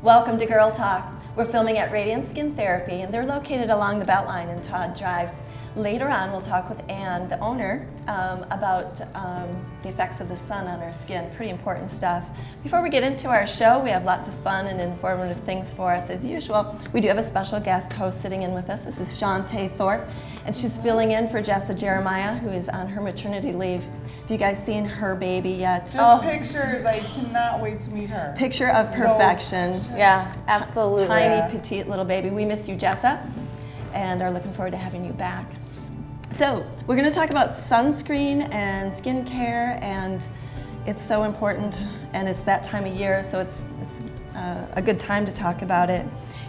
Welcome to Girl Talk. We're filming at Radiant Skin Therapy, and they're located along the Beltline in Todd Drive. Later on, we'll talk with Ann, the owner, about the effects of the sun on our skin. Pretty important stuff. Before we get into our show, we have lots of fun and informative things for us as usual. We do have a special guest host sitting in with us. This is Shantae Thorpe, and she's filling in for Jessa Jeremiah, who is on her maternity leave. Have you guys seen her baby yet? Just pictures. I cannot wait to meet her. Picture of perfection. Yeah, absolutely. Tiny, petite little baby. We miss you, Jessa, and are looking forward to having you back. So we're going to talk about sunscreen and skincare, and it's so important, and it's that time of year, so it's a good time to talk about it.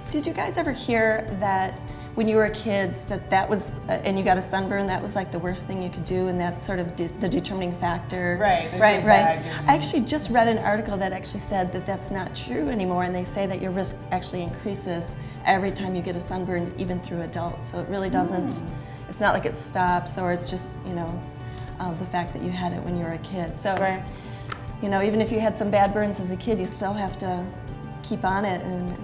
Did you guys ever hear that when you were kids that was, and you got a sunburn, that was like the worst thing you could do, and that's sort of the determining factor? Right. Right. I actually just read an article that actually said that that's not true anymore, and they say that your risk actually increases every time you get a sunburn, even through adults. So it really doesn't. It's not like it stops, or it's just, you know, the fact that you had it when you were a kid. So, you know, even if you had some bad burns as a kid, you still have to keep on it and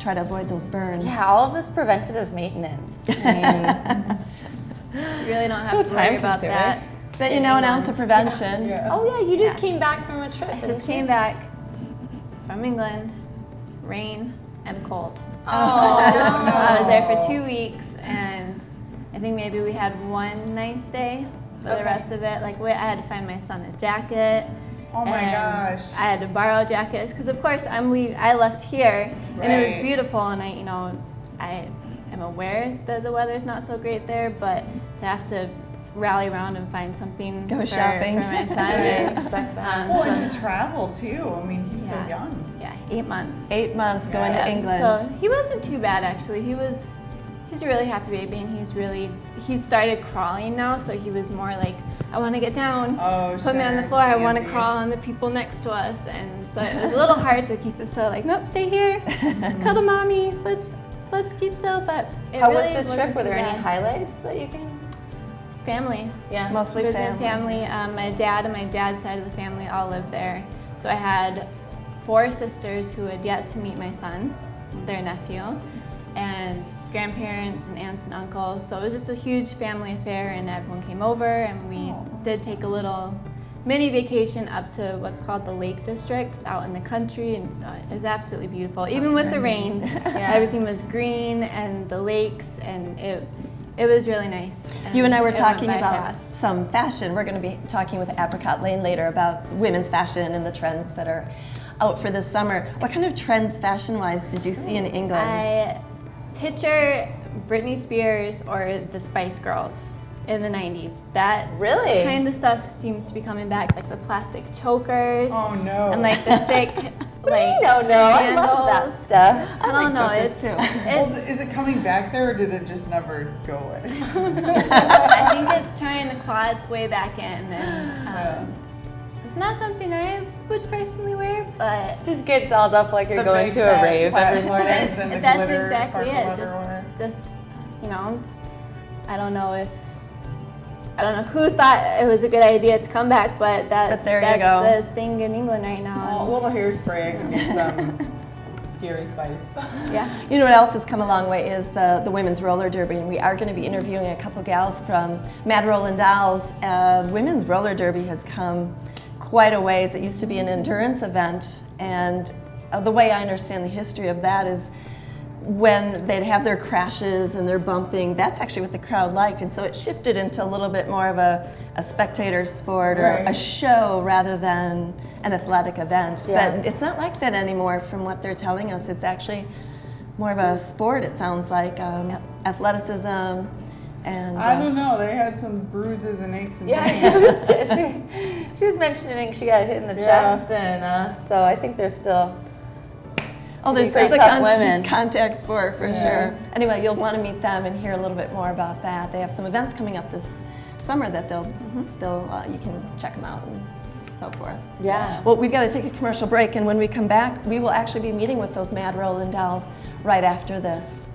try to avoid those burns. Yeah, all of this preventative maintenance. I mean, it's just you really don't have to worry about that. But you know, an ounce of prevention. Yeah. Oh yeah, you just came back from a trip. I just came back from England, rain and cold. Oh, I was there for 2 weeks, and I think maybe we had one nice day. For the rest of it, like I had to find my son a jacket. Oh my gosh! I had to borrow jackets because, of course, I left here, and it was beautiful, and I am aware that the weather's not so great there, but to have to rally around and find something shopping for my son, I expect that. And to travel too. I mean, he's so young. Yeah, 8 months. 8 months going to England. So he wasn't too bad actually. He's a really happy baby, and he's started crawling now, so he was more like, I want to get down, put me on the floor, I want to crawl on the people next to us, and so it was a little hard to keep him still, like, nope, stay here, cuddle mommy, let's keep still, but How was the trip? Were there any highlights that you can? Family. Yeah. Mostly family. My dad and my dad's side of the family all lived there, so I had 4 sisters who had yet to meet my son, their nephew, and grandparents and aunts and uncles, so it was just a huge family affair, and everyone came over, and we did take a little mini vacation up to what's called the Lake District out in the country, and it was absolutely beautiful. Even with the rain, everything was green, and the lakes, and it was really nice. You and I were talking about some fashion. We're going to be talking with Apricot Lane later about women's fashion and the trends that are out for this summer. What kind of trends fashion-wise did you see in England? I picture Britney Spears or the Spice Girls in the 90s. That kind of stuff seems to be coming back, like the plastic chokers. Oh no. And like the thick, like No, I love that stuff. I don't know. It's too. Well, is it coming back there, or did it just never go away? I think it's trying to claw its way back in, and it's not something I would personally wear, but Just get dolled up like you're going to a rave every morning. that's exactly it. Just you know, I don't know who thought it was a good idea to come back, but that's the thing in England right now. A little hairspray could be some scary spice. Yeah. You know what else has come a long way is the women's roller derby, and we are going to be interviewing a couple gals from Mad Rollin' Dolls. Women's roller derby has come quite a ways. It used to be an endurance event, and the way I understand the history of that is when they'd have their crashes and their bumping, that's actually what the crowd liked, and so it shifted into a little bit more of a spectator sport or a show rather than an athletic event. But it's not like that anymore from what they're telling us. It's actually more of a sport, it sounds like. Athleticism. And I don't know. They had some bruises and aches and pains. She was mentioning she got hit in the chest, and so I think there's still. There's a contact sport for sure. Anyway, you'll want to meet them and hear a little bit more about that. They have some events coming up this summer that you can check them out and so forth. Yeah. Well, we've got to take a commercial break, and when we come back, we will actually be meeting with those Mad Rollin' Dolls right after this.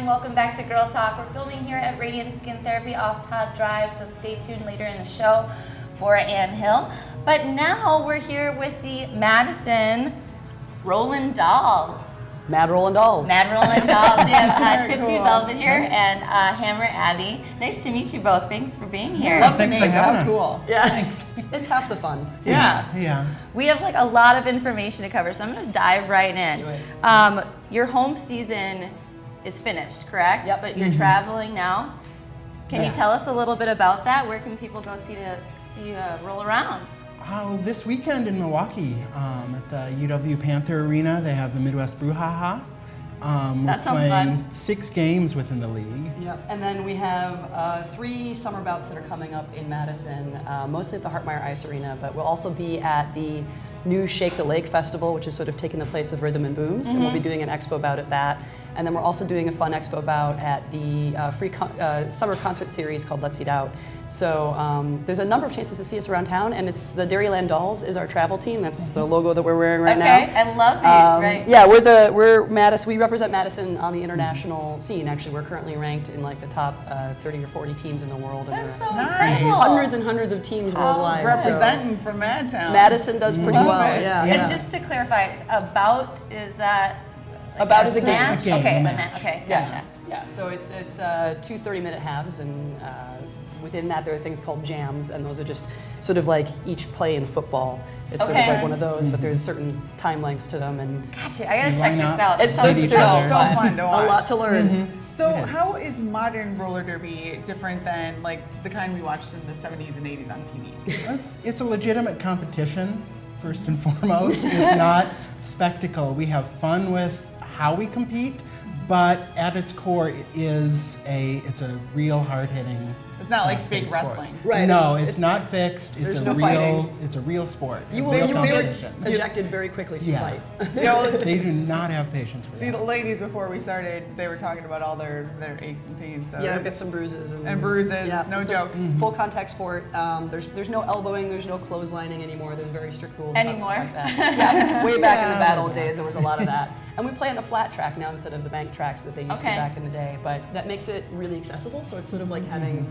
and welcome back to Girl Talk. We're filming here at Radiant Skin Therapy off Todd Drive, so stay tuned later in the show for Ann Hill. But now we're here with the Madison Roland Dolls. Mad Roland Dolls. Mad Roland Dolls. We have Very Tipsy cool. Velvet here and Hammer Abby. Nice to meet you both. Thanks for being here. Love the Thanks for name. having How us. cool. Yeah, it's half the fun. Yeah. Yeah. We have like a lot of information to cover, so I'm going to dive right in. do it. Your home season is finished, correct? Yep. But you're traveling now. Can Yes. you tell us a little bit about that? Where can people go see you roll around? This weekend in Milwaukee, at the UW Panther Arena, they have the Midwest Brouhaha. That sounds we're playing fun. 6 games within the league. Yep. And then we have 3 summer bouts that are coming up in Madison, mostly at the Hartmeyer Ice Arena, but we'll also be at the new Shake the Lake Festival, which is sort of taking the place of Rhythm and Booms, and we'll be doing an expo bout at that. And then we're also doing a fun expo bout at the summer concert series called Let's Eat Out. So there's a number of chances to see us around town, and it's the Dairyland Dolls is our travel team. That's the logo that we're wearing right now. Okay, I love these, right? Yeah, we're Madison. We represent Madison on the international scene. Actually, we're currently ranked in like the top 30 or 40 teams in the world. And That's there so Nice. incredible. are hundreds and hundreds of teams worldwide. so Representing from Madtown. Madison does pretty Love well. it. Yeah. And just to clarify, about is that like About is a game. match? A game, Okay, a a match. match. Okay, Yeah. gotcha. Yeah. So it's 2 30-minute halves, and within that there are things called jams, and those are just sort of like each play in football. It's sort of Okay. like one of those, but there's certain time lengths to them, and Gotcha. I gotta You check line this up, out. It it's sounds hit each so other. So fun. fun to watch. a lot to learn. So It is. how is modern roller derby different than like the kind we watched in the 70s and 80s on TV? It's a legitimate competition, first and foremost. It's not spectacle. We have fun with how we compete, but at its core, it's a real hard-hitting. It's not like fake sport. wrestling. Right, No, it's- it's not fixed. It's there's a no real. fighting. It's a real sport. You a will real you will get competition. ejected very quickly if you Yeah. fight. You know, They do not have patience for the that. ladies before we started, they were talking about all their aches and pains. So Yeah, I've got it's- some bruises and bruises. No it's a joke. Full contact sport. There's no elbowing. There's no clotheslining anymore. There's very strict rules about stuff Anymore? like that. Yeah, way back in the bad old days, there was a lot of that. And we play on the flat track now instead of the bank tracks that they used to Okay. back in the day. But that makes it really accessible. So it's sort of like having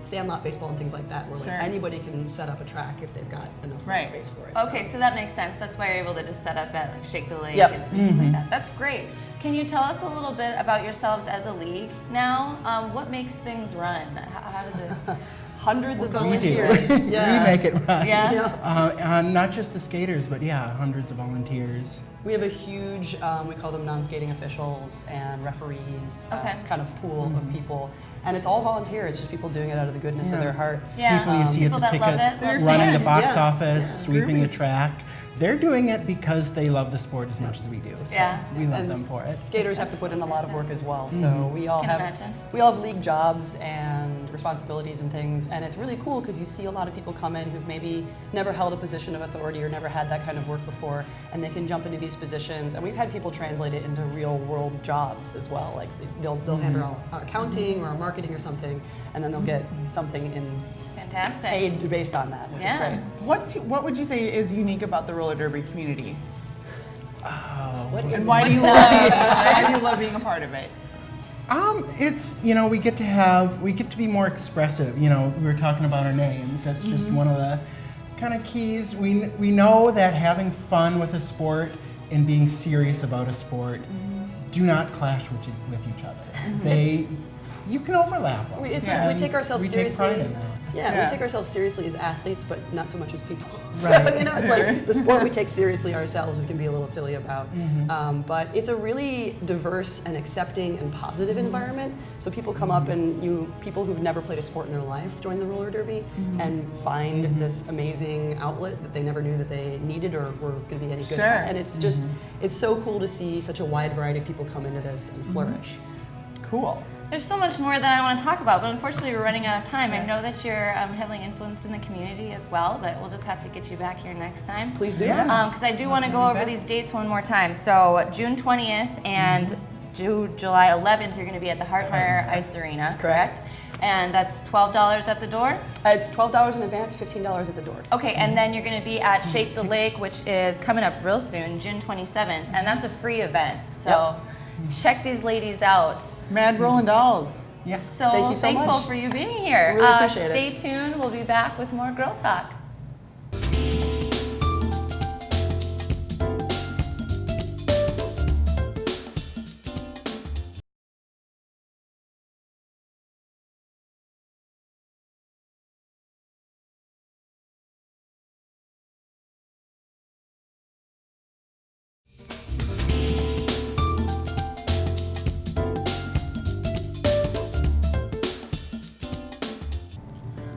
sandlot baseball and things like that, where like Sure. anybody can set up a track if they've got enough flat Right. space for it. Okay, so that makes sense. That's why you're able to just set up at like Shake the Lake Yep. and things like that. That's great. Can you tell us a little bit about yourselves as a league now? What makes things run? How does it? Hundreds of We do. volunteers. Yeah. We make it right. Yeah? Not just the skaters, but yeah, hundreds of volunteers. We have a huge, we call them non-skating officials and referees, Okay. kind of pool of people. And it's all volunteer. It's just people doing it out of the goodness of Yeah. their heart. Yeah. People you see People at that the love ticket, it. They're running the fans. box Yeah. office, sweeping the Groupies. track. They're doing it because they love the sport as much as we do. So Yeah. we love And them for it. Skaters have to put in a lot of work as well. So we all Can have imagine. we all have league jobs and responsibilities and things. And it's really cool because you see a lot of people come in who've maybe never held a position of authority or never had that kind of work before, and they can jump into these positions. And we've had people translate it into real world jobs as well. Like they'll handle our accounting or our marketing or something, and then they'll get something in Fantastic. paid based on that, which is Yeah. great. What would you say is unique about the roller derby community? Oh, And why do you love being a part of it? It's we get to be more expressive. We were talking about our names. That's just one of the kind of keys. We know that having fun with a sport and being serious about a sport do not clash with each other. You can overlap them. We and take ourselves we seriously. Take pride in that. Yeah, Yeah. we take ourselves seriously as athletes, but not so much as people. Right. So, it's like the sport we take seriously ourselves, we can be a little silly about. But it's a really diverse and accepting and positive environment. So people come up and people who've never played a sport in their life join the roller derby and find this amazing outlet that they never knew that they needed or were going to be any good Sure. at. And it's just, it's so cool to see such a wide variety of people come into this and flourish. Cool. There's so much more that I want to talk about, but unfortunately we're running out of time. I know that you're heavily influenced in the community as well, but we'll just have to get you back here next time. Please do. Because I do want to go over these dates one more time. So June 20th and July 11th, you're going to be at the Hartmeyer Ice Arena, correct? And that's $12 at the door? It's $12 in advance, $15 at the door. Okay, and then you're going to be at Shake the Lake, which is coming up real soon, June 27th, and that's a free event. So check these ladies out. Mad Roland Dolls. Yeah. So Thank you so thankful much. for you being here. Really appreciate it. Stay tuned. We'll be back with more Girl Talk.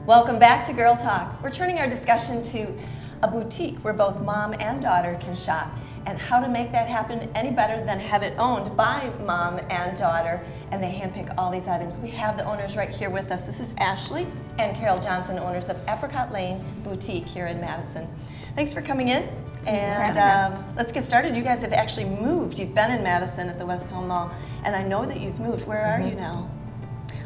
Welcome back to Girl Talk. We're turning our discussion to a boutique where both mom and daughter can shop, and how to make that happen any better than have it owned by mom and daughter, and they handpick all these items. We have the owners right here with us. This is Ashley and Carol Johnson, owners of Apricot Lane Boutique here in Madison. Thanks for coming in. And let's get started. You guys have actually moved. You've been in Madison at the West Town Mall, and I know that you've moved. Where are you now?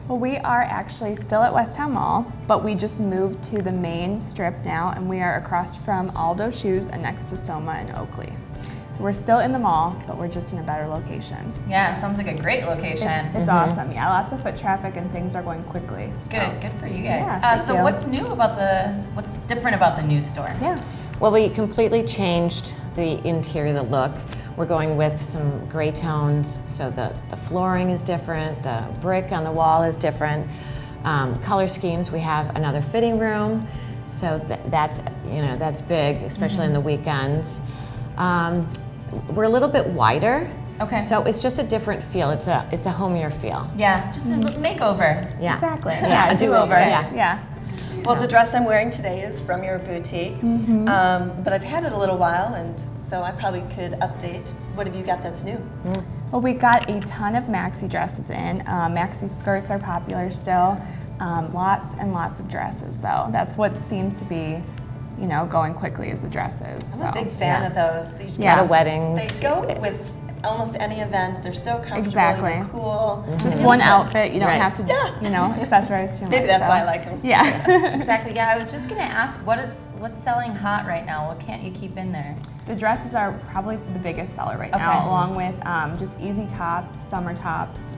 Well, we are actually still at West Town Mall, but we just moved to the main strip now, and we are across from Aldo Shoes and next to Soma and Oakley. So we're still in the mall, but we're just in a better location. Yeah, sounds like a great location. It's awesome. Yeah, lots of foot traffic and things are going quickly. So. Good for you guys. Yeah, thank so you. what's different about the new store? Yeah. Well, we completely changed the interior, the look. We're going with some gray tones, so the flooring is different, the brick on the wall is different. Color schemes, we have another fitting room, so that's big, especially in the weekends. We're a little bit wider, Okay. so it's just a different feel. It's a homier feel. Yeah, just a makeover. Yeah, Exactly. Yeah, a do-over. yes. Yeah. Well, the dress I'm wearing today is from your boutique, but I've had it a little while, and so I probably could update. What have you got that's new? Well, we got a ton of maxi dresses in. Maxi skirts are popular still. Lots and lots of dresses, though. That's what seems to be, going quickly is the dresses. I'm so. a big fan of those. These Yeah. dresses, The weddings. They go with almost any event. They're so comfortable. Exactly. They're cool. Just Really one good. outfit. You don't Right. have to, accessorize too much. Maybe that's so. why I like them. Yeah. Exactly. Yeah, I was just gonna ask what's selling hot right now. What can't you keep in there? The dresses are probably the biggest seller right Okay. now, along with just easy tops, summer tops,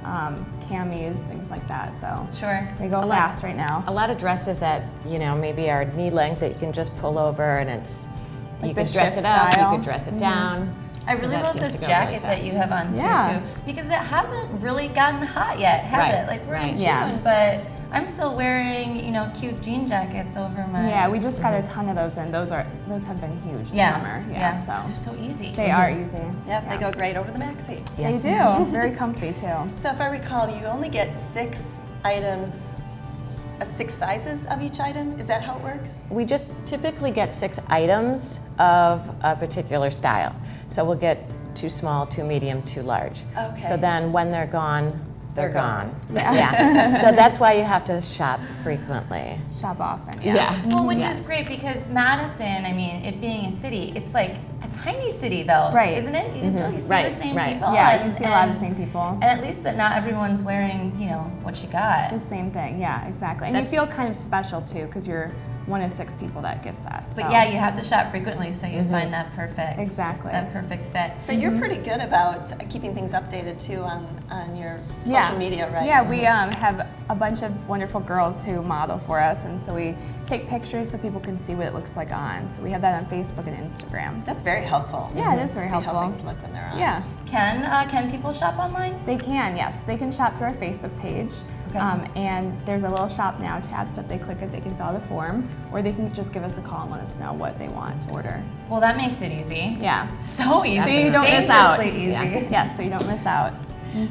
camis, things like that. So Sure. they go A lot- fast right now. A lot of dresses that maybe are knee length that you can just pull over, and it's Like you the could dress shift it up, style. you could dress it down. I So really that love seems this to go really jacket that fast. you have on Yeah. too, because it hasn't really gotten hot yet, has Right, it? Like we're in right. June, Yeah. but I'm still wearing, cute jean jackets over my. Yeah, we just got a ton of those in. Those have been huge this yeah, summer. yeah. Yeah, 'cause they're so so easy. they are easy. Yep, they go great over the maxi. They do. Very comfy too. So if I recall, you only get 6 items, 6 sizes of each item. Is that how it works? We just typically get 6 items of a particular style. So we'll get 2 small, 2 medium, 2 large. Okay. So then when they're gone, they're They're gone. gone. Yeah. So that's why you have to shop frequently. Shop often. Well, which is great because Madison, I mean, it being a city, it's like a tiny city though, Right. Isn't it? You don't see the Right, same right. people. Yeah, you and- see a lot of and- the same people. And at least that not everyone's wearing, what you got. The same thing. Yeah, exactly. And you feel kind of special too because you're one of 6 people that gets that. But so. yeah, you have to shop frequently so you find that perfect. Exactly. That perfect fit. But you're pretty good about keeping things updated too on your social media, right? Yeah, we have a bunch of wonderful girls who model for us, and so we take pictures so people can see what it looks like on. So we have that on Facebook and Instagram. That's very helpful. Yeah, it is very See helpful. how things look when they're on. Yeah, Can people shop online? they can, yes. They can shop through our Facebook page. Okay. And there's a little Shop Now tab, so if they click it, they can fill out a form, or they can just give us a call and let us know what they want to order. Well, that makes it easy. Yeah. So easy. So you don't miss out. Dangerously easy. Yes, so you don't miss out.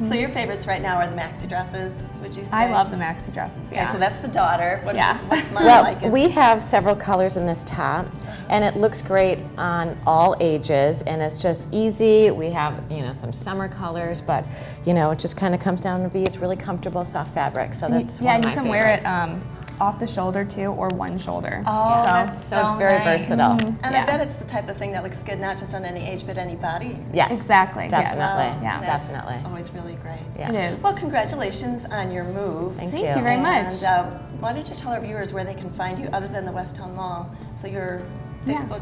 So your favorites right now are the maxi dresses, would you say? I love the maxi dresses, Okay, yeah. so that's the daughter. Yeah. What's mine Well, like? we have several colors in this top, and it looks great on all ages, and it's just easy. We have, some summer colors, but, it just kind of comes down to be, it's really comfortable, soft fabric, so that's Yeah, one and of you my can wear it favorites. off the shoulder too, or one shoulder. Oh, that's So it's very nice. versatile. and I yeah. bet it's the type of thing that looks good not just on any age, but any body. Yes. Exactly, yes. Definitely. Yeah. That's Definitely. always really great. Yeah. It is. Well, congratulations on your move. Thank Thank you. you very much. And why don't you tell our viewers where they can find you other than the West Town Mall? So your Facebook,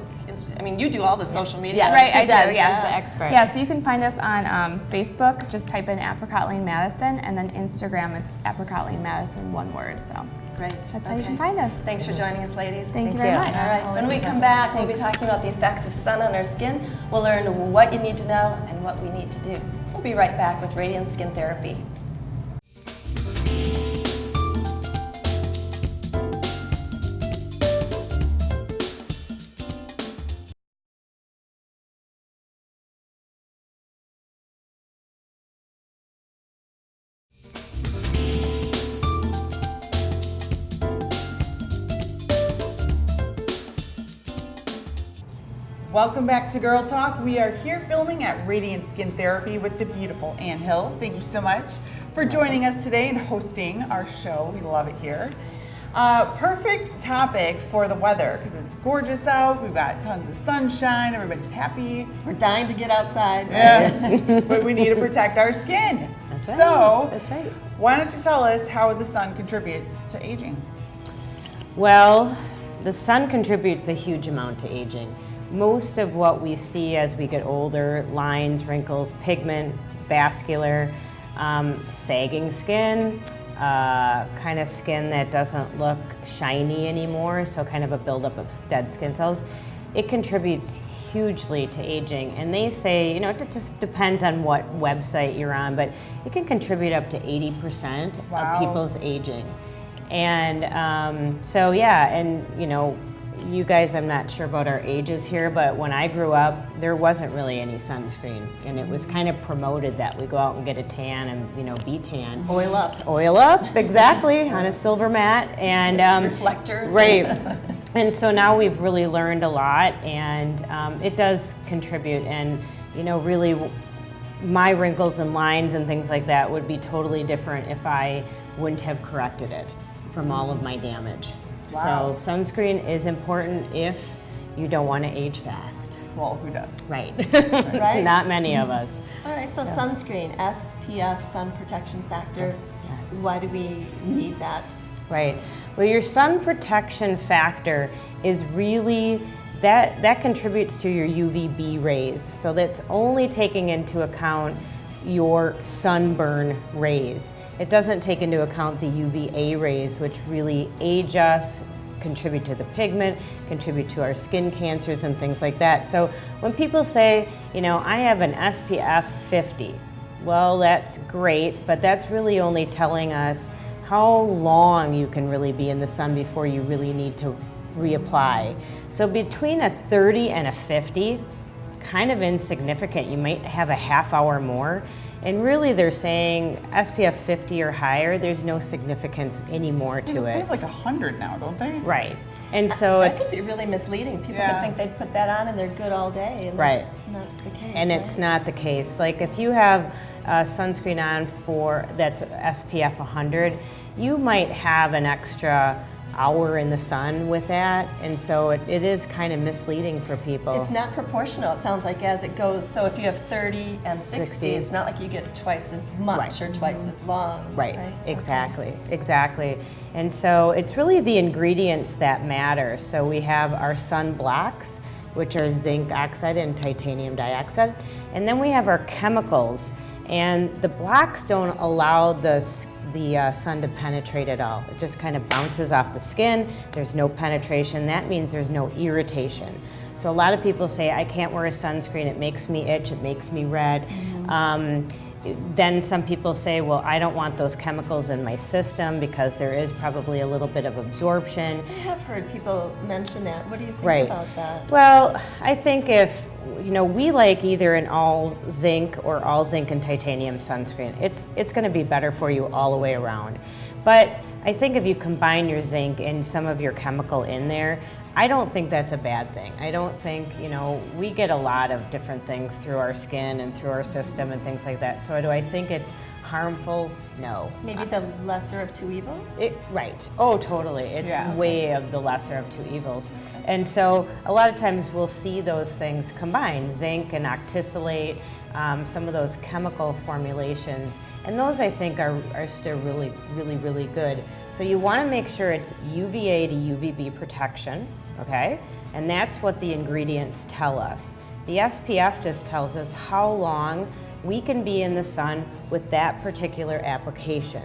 I mean, you do all the social media. Right, She I do, does, yeah. She's the expert. Yeah, so you can find us on Facebook, just type in Apricot Lane Madison, and then Instagram, it's Apricot Lane Madison, one word, so Great. that's how you can find us. Thanks for joining us, ladies. Thank you Thank very you. much. All right, when we come back, we'll be talking about the effects of sun on our skin. We'll learn what you need to know and what we need to do. We'll be right back with Radiant Skin Therapy. Welcome back to Girl Talk. We are here filming at Radiant Skin Therapy with the beautiful Ann Hill. Thank you so much for joining us today and hosting our show. We love it here. Perfect topic for the weather because it's gorgeous out. We've got tons of sunshine. Everybody's happy. We're dying to get outside. Yeah, but we need to protect our skin. That's right. So, That's right. why don't you tell us how the sun contributes to aging? Well, the sun contributes a huge amount to aging. Most of what we see as we get older, lines, wrinkles, pigment, vascular, sagging skin, kind of skin that doesn't look shiny anymore, so kind of a buildup of dead skin cells, it contributes hugely to aging. And they say, you know, it just depends on what website you're on, but it can contribute up to 80% Wow. of people's aging. And so, yeah, and you know, you guys, I'm not sure about our ages here, but when I grew up, there wasn't really any sunscreen, and it was kind of promoted that we go out and get a tan and, you know, be tan. Oil up. Oil up, exactly, on a silver mat, and Reflectors. right. And so now we've really learned a lot, and it does contribute. And you know, really, my wrinkles and lines and things like that would be totally different if I wouldn't have corrected it from all of my damage. Wow. So sunscreen is important if you don't want to age fast. Well, who does? Right. Right. Not many of us. All right, so sunscreen, SPF, sun protection factor. Yes. Why do we need that? Right. Well, your sun protection factor is really, that contributes to your UVB rays. So that's only taking into account your sunburn rays. It doesn't take into account the UVA rays, which really age us, contribute to the pigment, contribute to our skin cancers and things like that. So when people say, you know, I have an SPF 50, well, that's great, but that's really only telling us how long you can really be in the sun before you really need to reapply. So between a 30 and a 50, kind of insignificant. You might have a half hour more. And really they're saying SPF 50 or higher, there's no significance anymore to They it. have like 100 now, don't they? Right. And so That it's, could be really misleading. People Yeah. could think they'd put that on and they're good all day, and Right. that's not the case. and right? it's not the case. Like if you have sunscreen on for that's SPF 100, you might have an extra hour in the sun with that, and so it is kind of misleading for people. It's not proportional, it sounds like, as it goes. So if you have 30 and 60, 60. it's not like you get twice as much Right. or twice as long. Right, Okay. exactly, exactly. And so it's really the ingredients that matter. So we have our sun blocks, which are zinc oxide and titanium dioxide. And then we have our chemicals. And the blocks don't allow the sun to penetrate at all. It just kind of bounces off the skin. There's no penetration. That means there's no irritation. So a lot of people say, I can't wear a sunscreen. It makes me itch. It makes me red. Then some people say, well, I don't want those chemicals in my system because there is probably a little bit of absorption. I have heard people mention that. What do you think Right. about that? Well, I think if, you know, we like either an all zinc or all zinc and titanium sunscreen. It's going to be better for you all the way around. But I think if you combine your zinc and some of your chemical in there, I don't think that's a bad thing. I don't think, you know, we get a lot of different things through our skin and through our system and things like that. So do I think it's harmful? No. Maybe the lesser of two evils? Right. Oh, totally. It's Yeah, okay. way of the lesser of two evils. And so a lot of times we'll see those things combined, zinc and octisalate, some of those chemical formulations And those I think are still really good. So you want to make sure it's UVA to UVB protection, okay? And that's what the ingredients tell us. The SPF just tells us how long we can be in the sun with that particular application.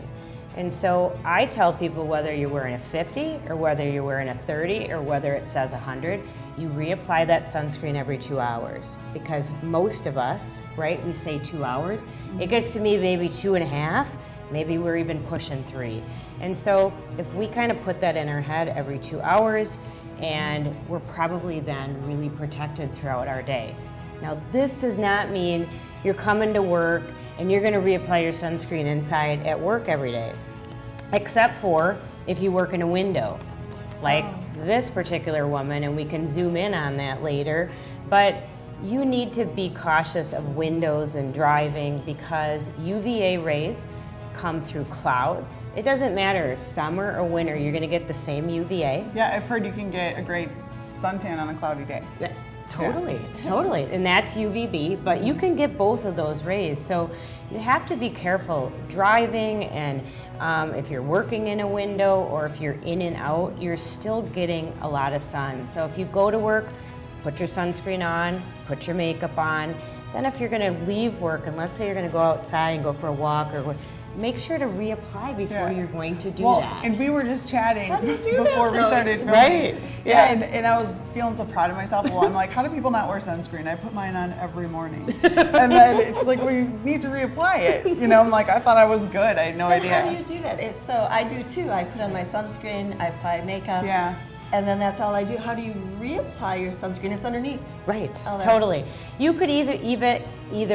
And so I tell people, whether you're wearing a 50 or whether you're wearing a 30 or whether it says 100, you reapply that sunscreen every 2 hours, because most of us, right, we say 2 hours. It gets to me maybe 2.5, maybe we're even pushing 3. And so if we kind of put that in our head every 2 hours, and we're probably then really protected throughout our day. Now, this does not mean you're coming to work and you're gonna reapply your sunscreen inside at work every day, except for if you work in a window, like this particular woman, and we can zoom in on that later. But you need to be cautious of windows and driving, because UVA rays come through clouds. It doesn't matter, summer or winter, you're gonna get the same UVA. Yeah, I've heard you can get a great suntan on a cloudy day. Yeah, totally, totally. And that's UVB, but you can get both of those rays. So you have to be careful driving, and if you're working in a window or if you're in and out, you're still getting a lot of sun. So if you go to work, put your sunscreen on, put your makeup on. Then if you're gonna leave work, and let's say you're gonna go outside and go for a walk, or make sure to reapply before you're going to do that. And we were just chatting How do you do before that, we though? started filming. Right. Yeah, and I was feeling so proud of myself. Well, I'm like, how do people not wear sunscreen? I put mine on every morning. And then it's like, well, you need to reapply it. You know, I'm like, I thought I was good. I had no Then idea. how do you do that? If so, I do too. I put on my sunscreen, I apply makeup. Yeah. And then that's all I do. How do you reapply your sunscreen? It's underneath. Right, Oh, there. totally. You could either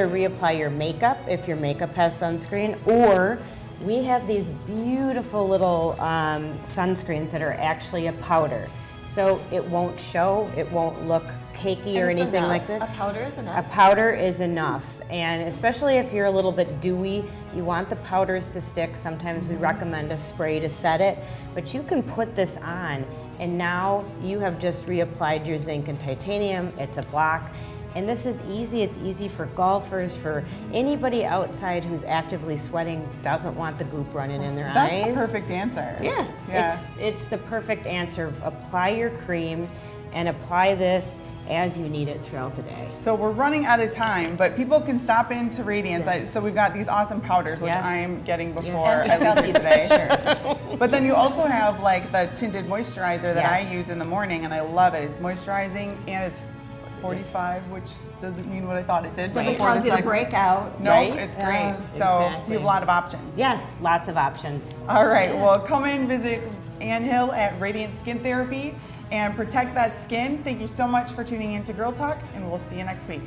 reapply your makeup if your makeup has sunscreen, or we have these beautiful little sunscreens that are actually a powder. So it won't show, it won't look cakey or And it's anything like enough. that. A powder is enough. A powder is enough, and especially if you're a little bit dewy, you want the powders to stick. Sometimes we recommend a spray to set it, but you can put this on, and now you have just reapplied your zinc and titanium. It's a block, and this is easy. It's easy for golfers, for anybody outside who's actively sweating, doesn't want the goop running in their That's eyes. the perfect answer. Yeah, Yeah. it's the perfect answer. Apply your cream and apply this as you need it throughout the day. So we're running out of time, but people can stop into Radiance. Yes. So we've got these awesome powders, which Yes. I'm getting before And check I out leave these here today. pictures. But then you also have like the tinted moisturizer that Yes. I use in the morning, and I love it. It's moisturizing, and it's 45, which doesn't mean what I thought it did. but Doesn't before cause the you to sun- break out. No, Right? it's great. So Exactly. you have a lot of options. Yes, lots of options. All right, well, come in, visit Ann Hill at Radiant Skin Therapy and protect that skin. Thank you so much for tuning in to Girl Talk, and we'll see you next week.